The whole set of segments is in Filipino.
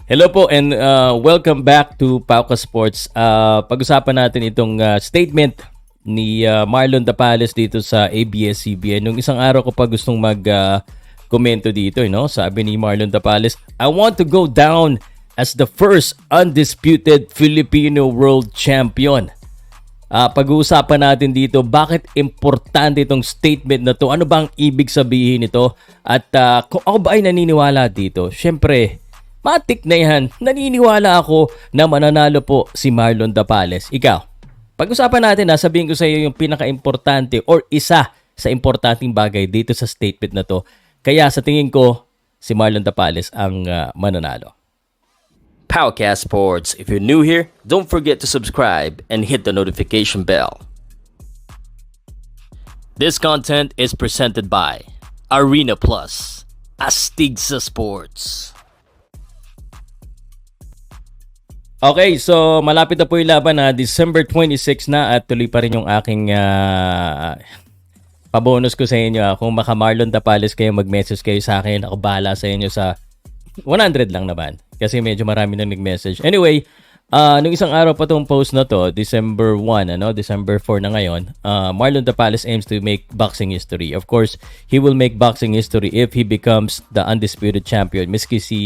Hello po and welcome back to Pauka Sports. Pag-usapan natin itong statement ni Marlon Tapales dito sa ABS-CBN. Nung isang araw ko pa gustong komento dito, sabi ni Marlon Tapales, I want to go down as the first undisputed Filipino world champion. Pag-uusapan natin dito bakit importante itong statement na to. Ano bang ibig sabihin nito? At kung ako ba ay naniniwala dito? Syempre, matik na yan. Naniniwala ako na mananalo po si Marlon Tapales. Ikaw, pag-usapan natin, sabihin ko sa iyo yung pinaka-importante or isa sa importanteng bagay dito sa statement na to. Kaya sa tingin ko, si Marlon Tapales ang mananalo. Powcast Sports. If you're new here, don't forget to subscribe and hit the notification bell. This content is presented by Arena Plus, Astig sa Sports. Okay, so malapit na po yung laban na December 26 na at tuloy pa rin yung aking pabonus ko sa inyo. Kung maka Marlon Tapales kayo, mag-message kayo sa akin. Ako bahala sa inyo sa 100 lang naman kasi medyo marami nang nag-message. Anyway, nung isang araw pa tong post na to, December 1, December 4 na ngayon, Marlon Tapales aims to make boxing history. Of course, he will make boxing history if he becomes the undisputed champion. Miski si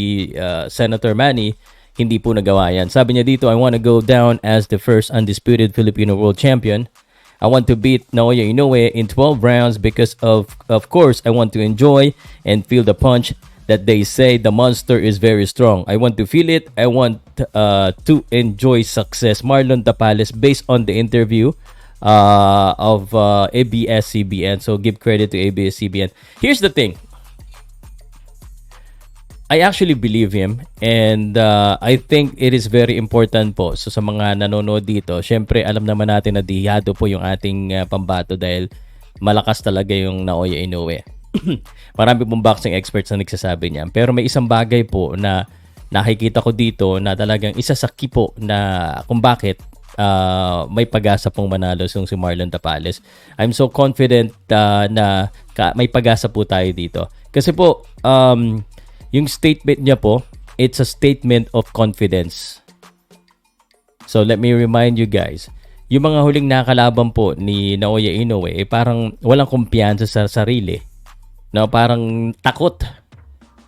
Senator Manny, hindi po nagawa yan. Sabi niya dito, I want to go down as the first undisputed Filipino world champion. I want to beat Naoya Inoue in 12 rounds because of course, I want to enjoy and feel the punch that they say the monster is very strong. I want to feel it. I want to enjoy success. Marlon Tapales, based on the interview of ABS-CBN. So give credit to ABS-CBN. Here's the thing. I actually believe him and I think it is very important po. So sa mga nanonood dito, syempre alam naman natin na dihado po yung ating pambato dahil malakas talaga yung Naoya Inoue. Marami pong boxing experts na nagsasabi niyan. Pero may isang bagay po na nakikita ko dito na talagang isa sa kipo na kung bakit may pag-asa pong manalo si Marlon Tapales. I'm so confident na may pag-asa po tayo dito. Kasi po, yung statement niya po, it's a statement of confidence. So let me remind you guys, yung mga huling nakalaban po ni Naoya Inoue, parang walang kumpiyansa sa sarili. No, parang takot.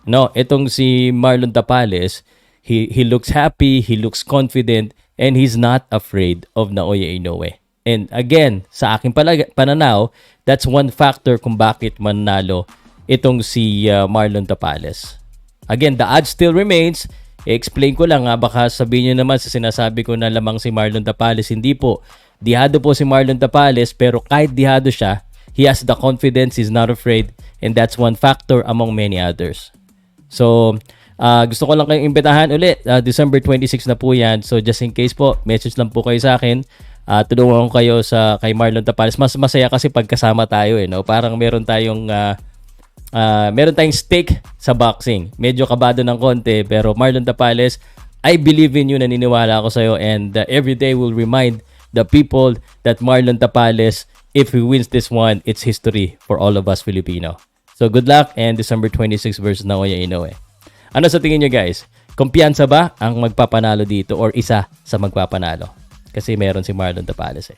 No, itong si Marlon Tapales, he looks happy, he looks confident, and he's not afraid of Naoya Inoue. And again, sa aking pananaw, that's one factor kung bakit manalo itong si Marlon Tapales. Again, the odds still remains. I-explain ko lang baka sabihin nyo naman sa sinasabi ko na lamang si Marlon Tapales. Hindi po. Dihado po si Marlon Tapales, pero kahit dihado siya, he has the confidence, he's not afraid, and that's one factor among many others. So, gusto ko lang kayong imbitahan ulit. December 26 na po yan. So, just in case po, message lang po kayo sa akin. Tulungan ko kayo kay Marlon Tapales. Mas masaya kasi pagkasama tayo. Parang meron tayong stake sa boxing. Medyo kabado ng konti, pero Marlon Tapales, I believe in you, naniniwala ako sa'yo, and every day will remind the people that Marlon Tapales, if he wins this one, it's history for all of us Filipino. So good luck and December 26 versus Naoya Inoue. Ano sa tingin nyo guys? Kumpiyansa ba ang magpapanalo dito or isa sa magpapanalo? Kasi meron si Marlon Tapales